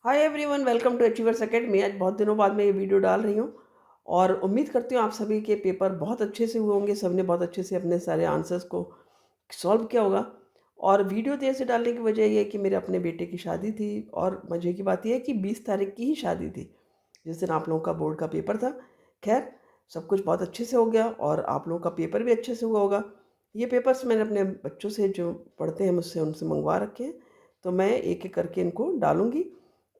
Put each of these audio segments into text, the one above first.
Hi everyone, welcome to Achievers Academy. आज बहुत दिनों बाद मैं ये वीडियो डाल रही हूँ और उम्मीद करती हूँ आप सभी के पेपर बहुत अच्छे से हुए होंगे। सबने बहुत अच्छे से अपने सारे आंसर्स को सॉल्व किया होगा। और वीडियो देर से डालने की वजह ये है कि मेरे अपने बेटे की शादी थी और मज़े की बात यह है कि 20 तारीख की ही शादी थी, जिस दिन आप लोगों का बोर्ड का पेपर था। खैर, सब कुछ बहुत अच्छे से हो गया और आप लोगों का पेपर भी अच्छे से हुआ होगा। ये पेपर्स मैंने अपने बच्चों से जो पढ़ते हैं मुझसे उनसे मंगवा रखे हैं, तो मैं एक एक करके इनको डालूँगी।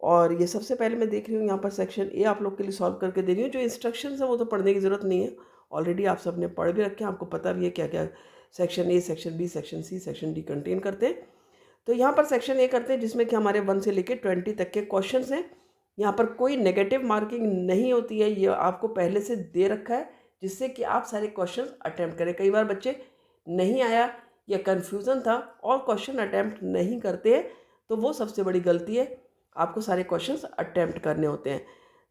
और ये सबसे पहले मैं देख रही हूँ यहाँ पर सेक्शन ए आप लोग के लिए सॉल्व करके दे रही हूँ। जो इंस्ट्रक्शंस है वो तो पढ़ने की ज़रूरत नहीं है, ऑलरेडी आप सबने पढ़ भी रखे हैं, आपको पता भी है क्या क्या section A, section B, section C, section D contain करते हैं। तो यहाँ पर सेक्शन ए करते हैं जिसमें कि हमारे 1 से लेकर 20 तक के क्वेश्चंस हैं। यहाँ पर कोई नेगेटिव मार्किंग नहीं होती है, ये आपको पहले से दे रखा है जिससे कि आप सारे क्वेश्चंस अटेम्प्ट करें। कई बार बच्चे नहीं आया या कन्फ्यूज़न था और क्वेश्चन अटेम्प्ट नहीं करते हैं, तो वो सबसे बड़ी गलती है। आपको सारे क्वेश्चंस अटेम्प्ट करने होते हैं।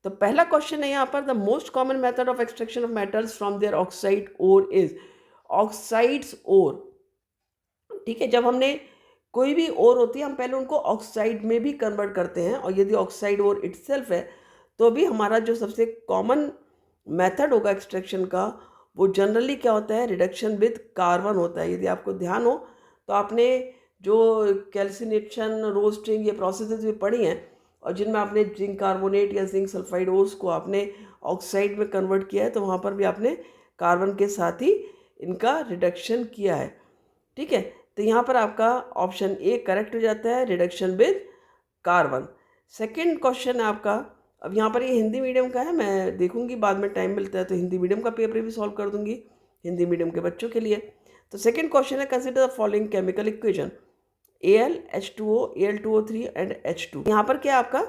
तो पहला क्वेश्चन है यहाँ पर, the most common method of extraction of metals from their oxide ore is. Oxides ore, ठीक है, जब हमने कोई भी ओर होती है हम पहले उनको ऑक्साइड में भी कन्वर्ट करते हैं, और यदि ऑक्साइड ओर इटसेल्फ है तो भी हमारा जो सबसे कॉमन मेथड होगा एक्सट्रैक्शन का वो जनरली क्या होता है, रिडक्शन विद कार्बन होता है। यदि आपको ध्यान हो तो आपने जो कैल्सिनेशन, रोस्टिंग, ये प्रोसेसेस भी पढ़ी हैं और जिनमें आपने जिंक कार्बोनेट या जिंक सल्फाइड ओर्स को आपने ऑक्साइड में कन्वर्ट किया है, तो वहाँ पर भी आपने कार्बन के साथ ही इनका रिडक्शन किया है। ठीक है, तो यहाँ पर आपका ऑप्शन ए करेक्ट हो जाता है, reduction with carbon. Second question है आपका, अब यहाँ पर ये हिंदी मीडियम का है, मैं देखूंगी बाद में टाइम मिलता है तो हिंदी मीडियम का पेपर भी सॉल्व कर दूंगी हिंदी मीडियम के बच्चों के लिए। तो सेकंड क्वेश्चन है, consider the following chemical equation Al, H2O, Al2O3 and H2। यहाँ पर क्या है आपका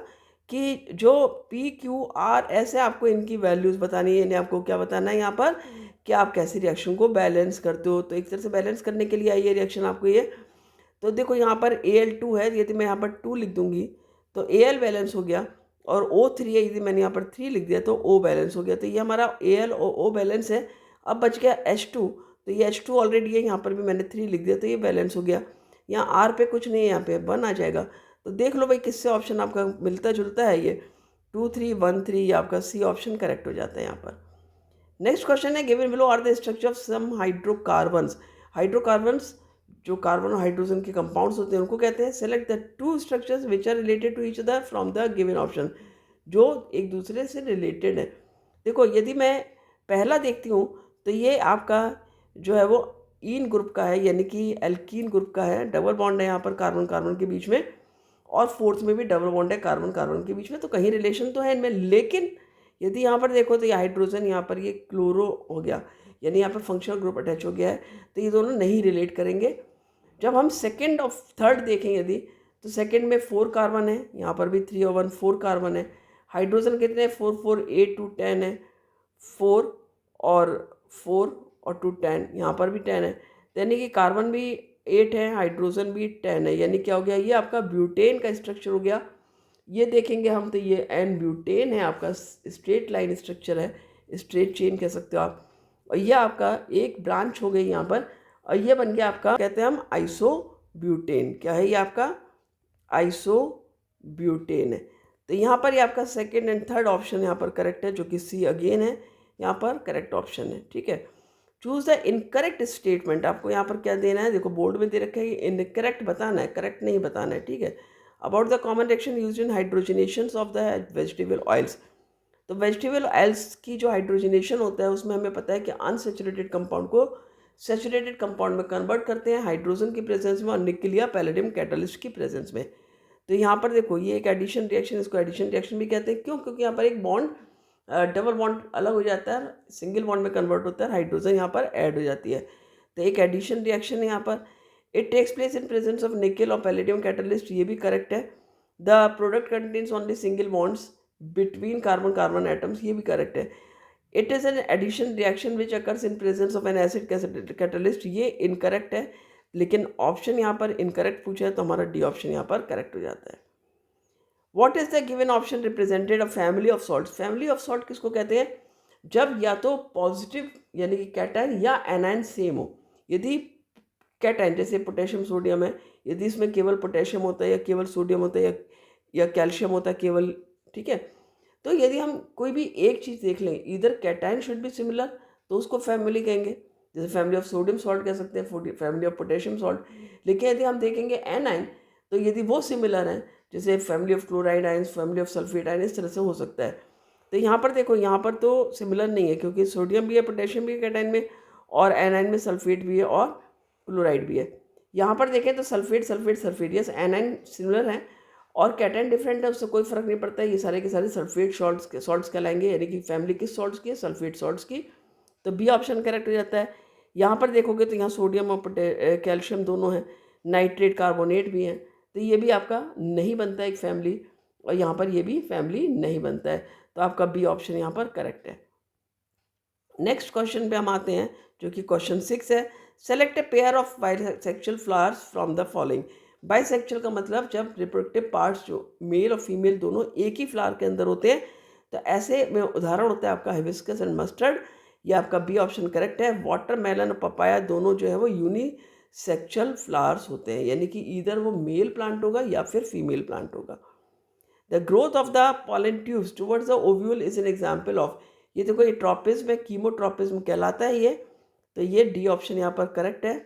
कि जो P, Q, R, S है, आपको इनकी वैल्यूज़ बतानी है। यानी आपको क्या बताना है यहाँ पर कि आप कैसे रिएक्शन को बैलेंस करते हो। तो एक तरह से बैलेंस करने के लिए आई है रिएक्शन आपको ये। तो देखो यहाँ पर Al2 है, यदि मैं यहाँ पर 2 लिख दूंगी तो Al बैलेंस हो गया, और O3 है, यदि मैंने यहाँ पर 3 लिख दिया तो O बैलेंस हो गया। तो ये हमारा Al और O बैलेंस है। अब बच गया H2, तो ये H2 ऑलरेडी है, यहाँ पर भी मैंने 3 लिख दिया तो ये बैलेंस हो गया। यहाँ आर पे कुछ नहीं है, यहाँ पे 1 आ जाएगा। तो देख लो भाई किससे ऑप्शन आपका मिलता जुलता है। ये 2, 3, 1, 3, ये आपका सी ऑप्शन करेक्ट हो जाता है यहाँ पर। नेक्स्ट क्वेश्चन है, given below are the structure of some hydrocarbons. Hydrocarbons जो कार्बन और हाइड्रोजन के कंपाउंड्स होते हैं उनको कहते हैं। Select the 2 structures which are related to each other from the given option. जो एक दूसरे से रिलेटेड है। देखो यदि मैं पहला देखती हूँ तो ये आपका जो है वो ईन ग्रुप का है, यानी कि एल्कीन ग्रुप का है। डबल बॉन्ड है यहाँ पर कार्बन कार्बन के बीच में, और फोर्थ में भी डबल बॉन्ड है कार्बन कार्बन के बीच में, तो कहीं रिलेशन तो है इनमें। लेकिन यदि यहाँ पर देखो तो ये हाइड्रोजन, यहाँ पर ये क्लोरो हो गया, यानी यहाँ पर फंक्शनल ग्रुप अटैच हो गया है, तो ये दोनों नहीं रिलेट करेंगे। जब हम सेकेंड और थर्ड देखें यदि, तो सेकेंड में 4 कार्बन है, यहाँ पर भी 3 और 1 4 कार्बन है। हाइड्रोजन कितने हैं, 4 4 8 2 10 है, 4 और 4 और 2 10, यहाँ पर भी 10 है। यानी कि कार्बन भी 8 है, हाइड्रोजन भी 10 है, यानी क्या हो गया, ये आपका ब्यूटेन का स्ट्रक्चर हो गया। ये देखेंगे हम तो ये एन ब्यूटेन है, आपका स्ट्रेट लाइन स्ट्रक्चर है, स्ट्रेट चेन कह सकते हो आप। और ये आपका एक ब्रांच हो गई यहाँ पर, और ये बन गया आपका, कहते हैं हम आइसो ब्यूटेन। क्या है ये आपका, आइसो ब्यूटेन है। तो यहाँ पर ये आपका सेकेंड एंड थर्ड ऑप्शन यहाँ पर करेक्ट है, जो कि सी अगेन है यहाँ पर करेक्ट ऑप्शन है। ठीक है, चूज द इनकरेक्ट स्टेटमेंट। आपको यहाँ पर क्या देना है, देखो बोर्ड में दे रखा है, इनकरेक्ट बताना है, करेक्ट नहीं बताना है। ठीक है, about the common reaction used in hydrogenation of the vegetable oils. तो वेजिटेबल ऑयल्स की जो हाइड्रोजनेशन होता है उसमें हमें पता है कि अनसेचुरेटेड कंपाउंड को सेचुरेटेड कंपाउंड में कन्वर्ट करते हैं हाइड्रोजन की प्रेजेंस में और निकल या पैलेडियम कैटलिस्ट की प्रेजेंस में। तो यहाँ पर देखो ये एक एडिशन रिएक्शन, इसको एडिशन रिएक्शन भी कहते हैं। क्यों, क्योंकि यहाँ पर एक बॉन्ड डबल बॉन्ड अलग हो जाता है, सिंगल बॉन्ड में कन्वर्ट होता है, हाइड्रोजन यहाँ पर ऐड हो जाती है, तो एक एडिशन रिएक्शन है यहाँ पर। It takes place in presence of nickel और पैलेडियम कैटलिस्ट, ये भी करेक्ट है। The product contains only single bonds between carbon carbon atoms, ये भी करेक्ट है। It is an addition reaction which occurs in presence of an acid catalyst, ये incorrect है। लेकिन ऑप्शन यहाँ पर इनकरेक्ट पूछा है तो हमारा डी ऑप्शन यहाँ पर करेक्ट हो जाता है। What is the given option represented a family of salt. Family of salt किसको कहते हैं, जब या तो पॉजिटिव यानी कि कैटायन या एनायन सेम हो। यदि कैटायन जैसे पोटेशियम सोडियम है, यदि इसमें केवल पोटेशियम होता है या केवल सोडियम होता है या या कैल्शियम होता है केवल, ठीक है। तो यदि हम कोई भी एक चीज़ देख लें, इधर कैटायन शुड बी सिमिलर, तो उसको फैमिली कहेंगे, जैसे फैमिली ऑफ सोडियम सॉल्ट कह सकते हैं, फैमिली ऑफ पोटेशियम सॉल्ट। लेकिन यदि हम देखेंगे एनाइन, तो यदि वो सिमिलर हैं, जैसे family of chloride ions, family of sulphate ion, इस तरह से हो सकता है। तो यहाँ पर देखो, यहाँ पर तो सिमिलर नहीं है, क्योंकि सोडियम भी है, पोटेशियम भी है कैटायन में, और एनाइन में सल्फेट भी है और क्लोराइड भी है। यहाँ पर देखें तो sulphate sulphate sulphate, yes A9 similar है और कैटायन डिफरेंट है, उससे कोई फर्क नहीं पड़ता है। ये सारे के सारे सल्फेट सॉल्ट्स कहलाएंगे, यानी कि फैमिली किस सॉल्ट्स की है, सल्फेट सॉल्ट्स की। तो बी ऑप्शन करेक्ट हो जाता है। यहाँ पर देखोगे तो यहाँ सोडियम और कैल्शियम दोनों हैं, नाइट्रेट कार्बोनेट भी हैं, तो ये भी आपका नहीं बनता है एक फैमिली, और यहाँ पर ये भी फैमिली नहीं बनता है। तो आपका बी ऑप्शन यहाँ पर करेक्ट है। नेक्स्ट क्वेश्चन पे हम आते हैं, जो कि क्वेश्चन 6 है। Select a pair of bisexual flowers from the following. Bisexual का मतलब जब रिप्रोडक्टिव पार्ट्स जो मेल और फीमेल दोनों एक ही फ्लावर के अंदर होते हैं, तो ऐसे में उदाहरण होता है आपका हिबिस्कस एंड मस्टर्ड। ये आपका बी ऑप्शन करेक्ट है। वाटरमेलन और पपाया दोनों जो है वो यूनिसेक्सुअल फ्लावर्स होते हैं, यानी कि इधर वो मेल प्लांट होगा या फिर फीमेल प्लांट होगा। The growth of the pollen tubes towards the ovule is an example of. ये देखो, ये ट्रॉपिज्म है, कीमोट्रॉपिज्म कहलाता है ये। तो ये डी ऑप्शन यहाँ पर करेक्ट है,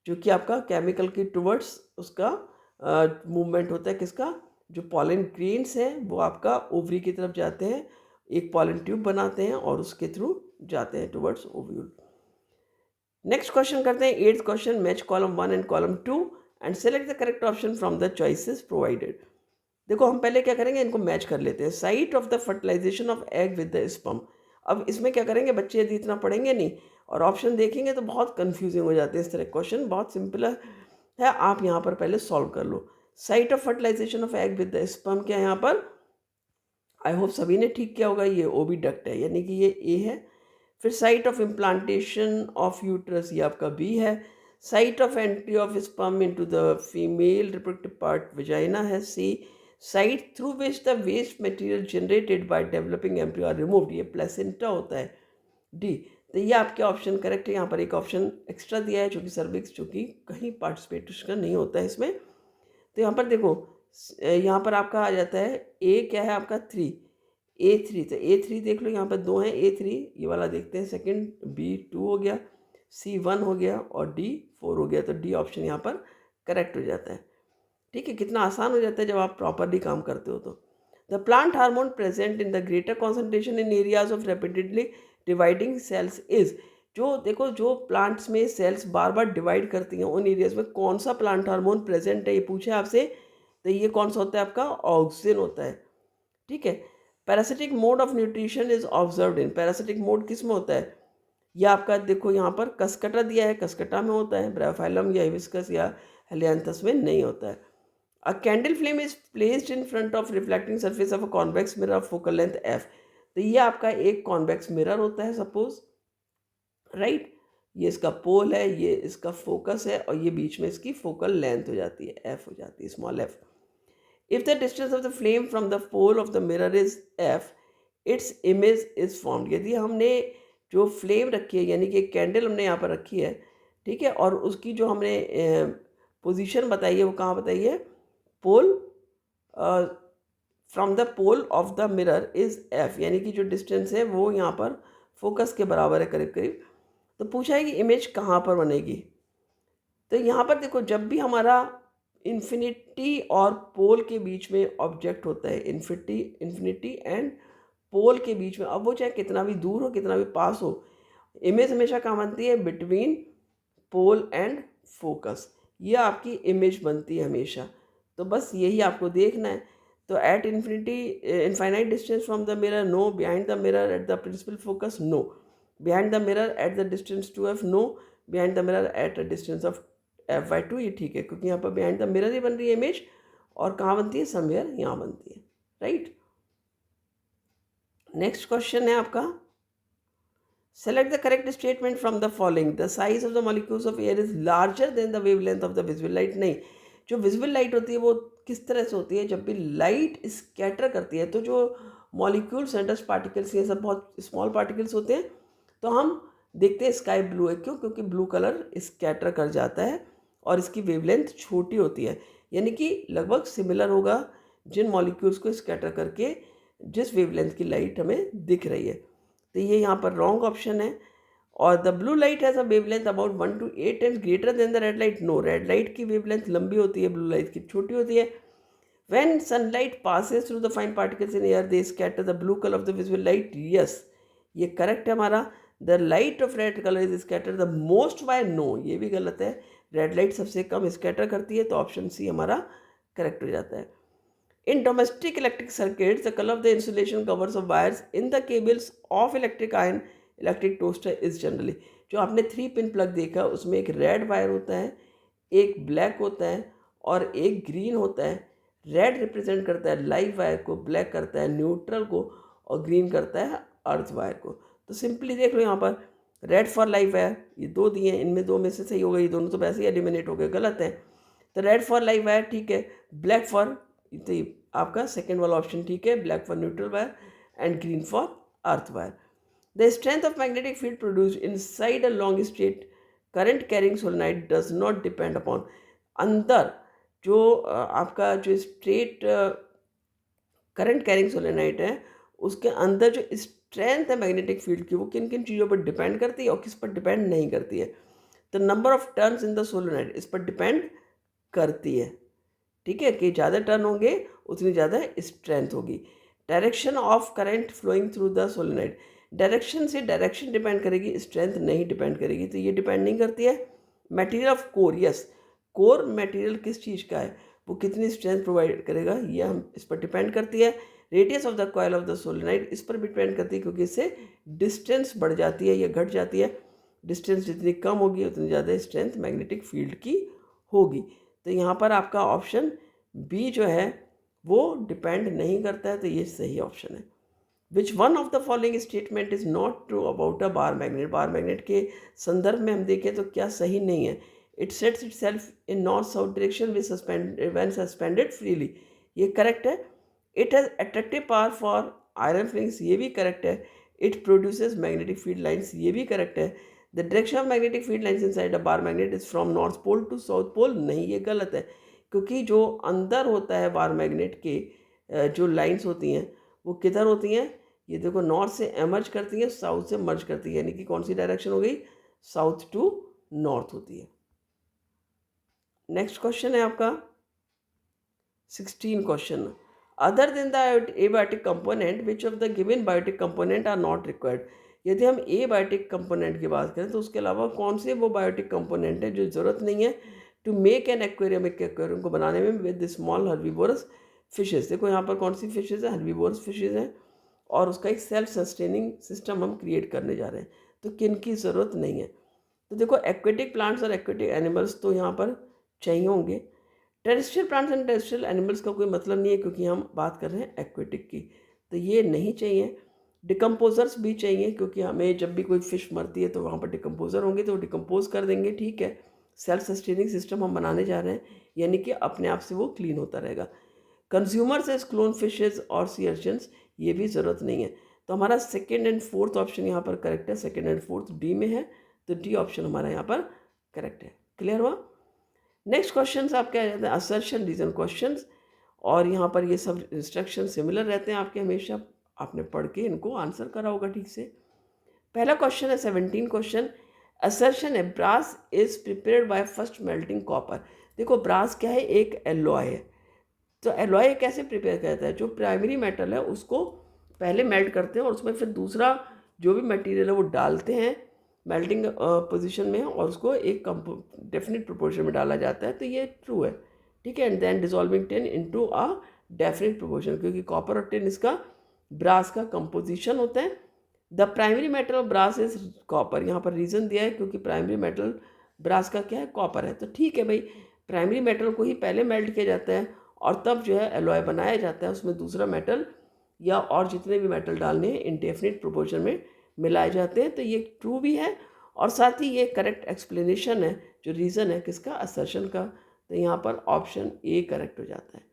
जो कि आपका केमिकल की टुवर्ड्स उसका मूवमेंट होता है, किसका, जो पॉलन ग्रेन्स हैं वो आपका ओवरी की तरफ जाते हैं, एक पॉलन ट्यूब बनाते हैं और उसके थ्रू जाते हैं टुवर्ड्स ओव्यूल। नेक्स्ट क्वेश्चन करते हैं, 8th question. Match column 1 and column 2 and select the correct option from the choices provided. देखो, हम पहले क्या करेंगे, इनको मैच कर लेते हैं। Site of the fertilisation of egg with the sperm. अब इसमें क्या करेंगे, बच्चे यदि इतना पढ़ेंगे नहीं और ऑप्शन देखेंगे तो बहुत कंफ्यूजिंग हो जाते हैं। इस तरह क्वेश्चन बहुत सिंपल है, आप यहाँ पर पहले सॉल्व कर लो। Site of fertilization of egg with the sperm क्या है यहाँ पर, आई होप सभी ने ठीक किया होगा, ये ओविडक्ट है, यानी कि ये ए है। फिर site of implantation of uterus, ये आपका बी है। Site of entry of sperm into the female reproductive part vagina है, C. Site through which the waste material generated by developing embryo are removed, ये placenta होता है, D. तो ये आपके ऑप्शन करेक्ट है। यहाँ पर एक ऑप्शन एक्स्ट्रा दिया है, जो कि सर्विक्स, जो कि कहीं पार्टिसिपेशन नहीं होता है इसमें। तो यहाँ पर देखो, यहाँ पर आपका आ जाता है ए, क्या है आपका 3, A3। तो A3 देख लो, यहाँ पर 2 हैं, A3 ये वाला देखते हैं सेकंड, B2 हो गया, C1 हो गया और D4 हो गया। तो डी ऑप्शन यहाँ पर करेक्ट हो जाता है। ठीक है, कितना आसान हो जाता है जब आप प्रॉपरली काम करते हो। तो the plant hormone present in the greater concentration in areas of rapidly dividing cells is. जो देखो, जो प्लांट्स में सेल्स बार बार डिवाइड करती हैं, उन एरियाज में कौन सा प्लांट हार्मोन प्रेजेंट है, ये पूछे आपसे। तो ये कौन सा होता है आपका, ऑक्सिन होता है। ठीक है। Parasitic mode of nutrition is observed in. Parasitic mode किस में होता है, यह आपका देखो यहाँ पर कसकटा दिया है, कसकटा में होता है, ब्रायोफाइलम या हिबिस्कस या हेलियांथस में नहीं होता है। अ candle flame is placed in front of reflecting surface of a convex mirror of focal length F. तो ये आपका एक कॉन्वेक्स मिरर होता है सपोज, राइट। ये इसका पोल है, ये इसका फोकस है, और ये बीच में इसकी फोकल लेंथ हो जाती है, एफ हो जाती है, small F. If the distance of the flame from the pole of the mirror is f, its image is formed। यदि हमने जो फ्लेम रखी है, यानी कि एक कैंडल हमने यहाँ पर रखी है, ठीक है, और उसकी जो हमने पोजीशन बताई है, वो कहाँ बताई है, pole, from the pole of the mirror is f, यानी कि जो डिस्टेंस है वो यहाँ पर फोकस के बराबर है करीब करीब। तो पूछा है कि इमेज कहाँ पर बनेगी। तो यहाँ पर देखो, जब भी हमारा इन्फिनिटी और पोल के बीच में ऑब्जेक्ट होता है, इन्फिनिटी एंड पोल के बीच में, अब वो चाहे कितना भी दूर हो, कितना भी पास हो, इमेज हमेशा कहाँ बनती है, बिटवीन पोल एंड फोकस। ये आपकी इमेज बनती है हमेशा। तो बस यही आपको देखना है। तो at infinite distance from the mirror, no. Behind the mirror at the principal focus, no. Behind the mirror at the distance 2f, no. Behind the mirror at a distance of f/2, ये ठीक है, क्योंकि यहाँ पर behind the mirror ही बन रही है image, और कहाँ बनती है, समवेयर यहाँ बनती है, राइट। नेक्स्ट क्वेश्चन है आपका, select the correct statement from the following. The size of the molecules of air is larger than the wavelength of the visible light. नहीं, जो विजिबल लाइट होती है वो किस तरह से होती है, जब भी लाइट स्कैटर करती है, तो जो मॉलिक्यूल्स हैं, डस्ट पार्टिकल्स, ये सब बहुत स्मॉल पार्टिकल्स होते हैं, तो हम देखते हैं स्काई ब्लू है। क्यों, क्योंकि ब्लू कलर स्कैटर कर जाता है और इसकी वेवलेंथ छोटी होती है, यानी कि लगभग सिमिलर होगा जिन मॉलिक्यूल्स को स्कैटर करके जिस वेवलेंथ की लाइट हमें दिख रही है। तो ये यहाँ पर रॉन्ग ऑप्शन है। और the blue light has a wavelength about 1 to 8 times greater than the red light. No, red light की वेवलेंथ लंबी होती है, ब्लू लाइट की छोटी होती है। When sunlight passes through the fine particles in air, they scatter the blue color of the visible light. Yes, ये correct है हमारा। The light of red color is scattered the most by no, ये भी गलत है। Red light सबसे कम scatter करती है, तो ऑप्शन सी हमारा करेक्ट हो जाता है। In domestic electric circuits, the color of the insulation covers of wires in the cables of electric iron electric toaster is generally, जो आपने 3 पिन प्लग देखा उसमें एक रेड वायर होता है, एक ब्लैक होता है और एक ग्रीन होता है। रेड रिप्रेजेंट करता है लाइव वायर को, ब्लैक करता है न्यूट्रल को और ग्रीन करता है अर्थ वायर को। तो सिंपली देख लो यहाँ पर रेड फॉर लाइव वायर, ये 2 दिए हैं, इनमें 2 में से सही हो गई, दोनों तो वैसे ही एलिमिनेट हो गए, गलत है। तो रेड फॉर लाइव वायर ठीक है, ब्लैक फॉर, तो आपका सेकेंड वाला ऑप्शन ठीक है, black for neutral wire and green for earth wire. The strength of magnetic field produced inside a long straight current carrying solenoid does not depend upon, अंदर जो आपका जो स्ट्रेट करंट कैरिंग सोलेनोइड है उसके अंदर जो स्ट्रेंथ है magnetic field की वो किन किन चीज़ों पर डिपेंड करती है और किस पर डिपेंड नहीं करती है। तो number of turns in the solenoid इस पर डिपेंड करती है, ठीक है, कि ज़्यादा टर्न होंगे उतनी ज़्यादा स्ट्रेंथ होगी। Direction of current flowing through the solenoid, direction से डायरेक्शन डिपेंड करेगी, स्ट्रेंथ नहीं डिपेंड करेगी, तो ये डिपेंड नहीं करती है। Material of core, yes, core material किस चीज़ का है, वो कितनी स्ट्रेंथ प्रोवाइड करेगा, ये हम इस पर डिपेंड करती है। Radius of the coil of the solenoid इस पर भी डिपेंड करती है, क्योंकि इससे डिस्टेंस बढ़ जाती है या घट जाती है। डिस्टेंस जितनी कम होगी उतनी ज़्यादा स्ट्रेंथ मैग्नेटिक फील्ड की होगी। तो यहाँ पर आपका ऑप्शन बी जो है वो डिपेंड नहीं करता है, तो ये सही ऑप्शन है। Which one of the following statement is not true about a bar magnet, bar magnet के संदर्भ में हम देखें तो क्या सही नहीं है। It sets itself in north south direction when suspended freely, ये करेक्ट है। It has attractive power for iron filings, ये भी करेक्ट है। It produces magnetic field lines, ये भी करेक्ट है। The direction of magnetic field lines inside a bar magnet is from north pole to south pole, नहीं, ये गलत है, क्योंकि जो अंदर होता है बार मैग्नेट के जो लाइन्स होती हैं वो किधर होती हैं, ये देखो नॉर्थ से एमर्ज करती हैं, साउथ से मर्ज करती है, यानी कि कौन सी डायरेक्शन हो गई, साउथ टू नॉर्थ होती है। नेक्स्ट क्वेश्चन है आपका 16 question, other than the abiotic component which of the given biotic component are not required, यदि हम एबायोटिक कंपोनेंट की बात करें तो उसके अलावा कौन से वो बायोटिक कंपोनेंट है जो ज़रूरत नहीं है टू मेक एन एक्वेरियम, एक एक्वेरियम को बनाने में विद स्मॉल हर्बीवोरस फिशेज। देखो यहाँ पर कौन सी फिशेज है, हर्बीवोरस फिशेज हैं और उसका एक सेल्फ सस्टेनिंग सिस्टम हम क्रिएट करने जा रहे हैं, तो किन की ज़रूरत नहीं है। तो देखो एक्वेटिक प्लांट्स और एक्वेटिक एनिमल्स तो यहाँ पर चाहिए होंगे। Terrestrial plants and terrestrial animals का कोई मतलब नहीं है, क्योंकि हम बात कर रहे हैं एक्वेटिक की, तो ये नहीं चाहिए। डिकम्पोजर्स भी चाहिए, क्योंकि हमें जब भी कोई फिश मरती है तो वहाँ पर डिकम्पोजर होंगे तो डिकम्पोज कर देंगे, ठीक है। सेल्फ सस्टेनिंग सिस्टम हम बनाने जा रहे हैं, यानी कि अपने आप से वो क्लीन होता रहेगा। कंज्यूमर्स एज क्लोन फिशेज और सी अर्चिन्स, ये भी ज़रूरत नहीं है। तो हमारा सेकेंड एंड फोर्थ ऑप्शन यहाँ पर करेक्ट है, सेकेंड एंड फोर्थ डी में है, तो डी ऑप्शन हमारा यहाँ पर करेक्ट है। क्लियर हुआ। नेक्स्ट क्वेश्चन आप क्या कहते हैं, असर्शन रीजन क्वेश्चंस, और यहाँ पर ये सब इंस्ट्रक्शन सिमिलर रहते हैं आपके, हमेशा आपने पढ़ के इनको आंसर करा होगा ठीक से। पहला क्वेश्चन है 17 क्वेश्चन, असर्शन है brass is prepared by first melting copper. देखो ब्रास क्या है, एक एलॉय है, तो एलॉय कैसे प्रिपेयर करता है, जो प्राइमरी मेटल है उसको पहले मेल्ट करते हैं और उसमें फिर दूसरा जो भी मटेरियल है वो डालते हैं मेल्टिंग पोजीशन में और उसको एक डेफिनेट प्रोपोर्शन में डाला जाता है, तो ये ट्रू है, ठीक है। And then dissolving tin into a definite proportion, क्योंकि कॉपर और टिन इसका ब्रास का कंपोजिशन होता है। The primary metal of brass is copper, यहाँ पर रीज़न दिया है क्योंकि प्राइमरी मेटल ब्रास का क्या है, कॉपर है, तो ठीक है भाई, प्राइमरी मेटल को ही पहले मेल्ट किया जाता है और तब जो है एलॉय बनाया जाता है, उसमें दूसरा मेटल या और जितने भी मेटल डालने हैं इनडेफिनिट प्रोपोर्शन में मिलाए जाते हैं, तो ये ट्रू भी है और साथ ही ये करेक्ट एक्सप्लेनेशन है, जो रीज़न है किसका, असर्शन का, तो यहाँ पर ऑप्शन ए करेक्ट हो जाता है।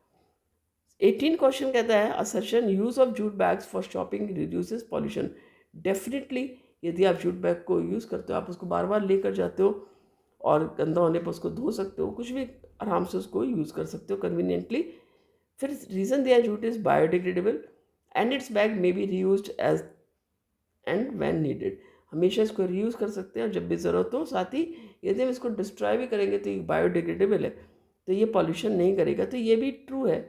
18 क्वेश्चन कहता है assertion use of jute bags for shopping reduces pollution. Definitely यदि आप जूट बैग को यूज़ करते हो, आप उसको बार बार लेकर जाते हो और गंदा होने पर उसको धो सकते हो, कुछ भी आराम से उसको यूज़ कर सकते हो कन्वीनियंटली। फिर रीज़न दिया jute is biodegradable and its bag may be reused as and when needed. हमेशा इसको रीयूज़ कर सकते हैं और जब भी ज़रूरत हो। साथ ही यदि हम इसको डिस्ट्रॉय भी करेंगे तो ये बायोडिग्रेडेबल है, तो ये पॉल्यूशन नहीं करेगा, तो ये भी ट्रू है।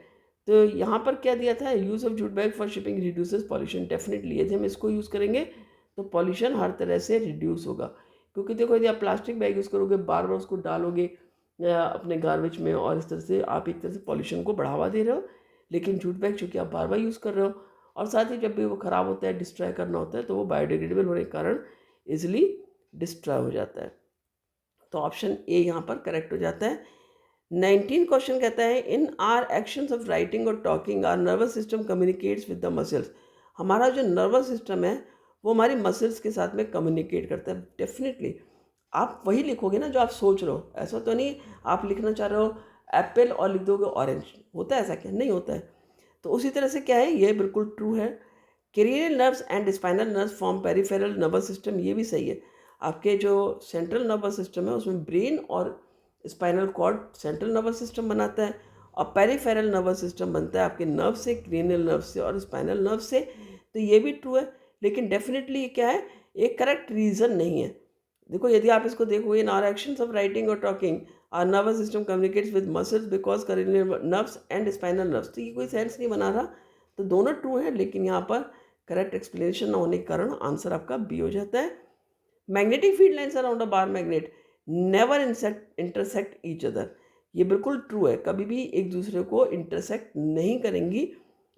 तो यहाँ पर क्या दिया था, use of jute bag for shipping reduces pollution. Definitely यदि हम इसको यूज़ करेंगे तो पॉल्यूशन हर तरह से रिड्यूस होगा। क्योंकि देखो, यदि आप प्लास्टिक बैग यूज़ करोगे, बार बार उसको डालोगे अपने गार्बेज में, और इस तरह से आप एक तरह से पॉल्यूशन को बढ़ावा दे रहे हो। लेकिन जूट बैग चूँकि आप बार बार यूज़ कर रहे हो, और साथ ही जब भी वो ख़राब होता है, डिस्ट्रॉय करना होता है, तो वो बायोडिग्रेडेबल होने के कारण ईज़िली डिस्ट्रॉय हो जाता है। तो ऑप्शन ए यहाँ पर करेक्ट हो जाता है। 19 क्वेश्चन कहता है, in our actions of writing और talking our nervous system communicates with the muscles. हमारा जो नर्वस सिस्टम है वो हमारी मसल्स के साथ में कम्युनिकेट करता है। डेफिनेटली आप वही लिखोगे ना जो आप सोच रहे हो। ऐसा तो नहीं आप लिखना चाह रहे हो एप्पल और लिख दोगे ऑरेंज। होता है ऐसा? क्या नहीं होता है। तो उसी तरह से क्या है, ये बिल्कुल ट्रू है। Cranial nerves and spinal nerves form peripheral nervous system, ये भी सही है। आपके जो सेंट्रल नर्वस सिस्टम है उसमें ब्रेन और spinal cord central nervous system बनाता है, और पेरिफेरल नर्वस सिस्टम बनता है आपके नर्व से, क्रेनियल नर्व से और स्पाइनल नर्व से। तो ये भी ट्रू है, लेकिन डेफिनेटली ये क्या है, एक करेक्ट रीज़न नहीं है। देखो, यदि आप इसको देखोगे, in our actions of writing और talking our nervous system communicates with muscles because cranial nerves and spinal nerves. तो ये कोई सेंस नहीं बना रहा। तो दोनों ट्रू है, लेकिन यहाँ पर करेक्ट एक्सप्लेनेशन ना होने के कारण आंसर आपका बी हो जाता है। Magnetic field lines around a bar magnet never intersect each other. ये बिल्कुल ट्रू है, कभी भी एक दूसरे को इंटरसेक्ट नहीं करेंगी।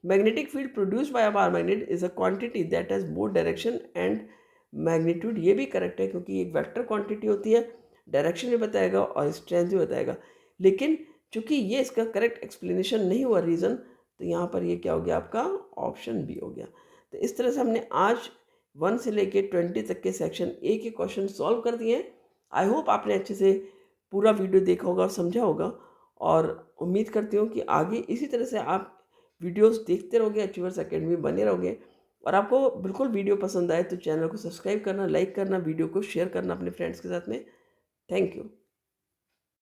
Magnetic field produced by a bar magnet is a quantity that has both direction and magnitude. ये भी करेक्ट है, क्योंकि एक वेक्टर क्वांटिटी होती है, डायरेक्शन भी बताएगा और स्ट्रेंथ भी बताएगा। लेकिन चूंकि ये इसका करेक्ट एक्सप्लेनेशन नहीं हुआ रीज़न, तो यहाँ पर ये क्या हो गया, आपका ऑप्शन बी हो गया। तो इस तरह से हमने आज 1 से लेके 20 तक के सेक्शन ए के क्वेश्चन सॉल्व कर दिए हैं। आई होप आपने अच्छे से पूरा वीडियो देखा होगा और समझा होगा, और उम्मीद करती हूँ कि आगे इसी तरह से आप वीडियोस देखते रहोगे, अचीवर्स एकेडमी बने रहोगे। और आपको बिल्कुल वीडियो पसंद आए तो चैनल को सब्सक्राइब करना, लाइक करना, वीडियो को शेयर करना अपने फ्रेंड्स के साथ में। Thank you.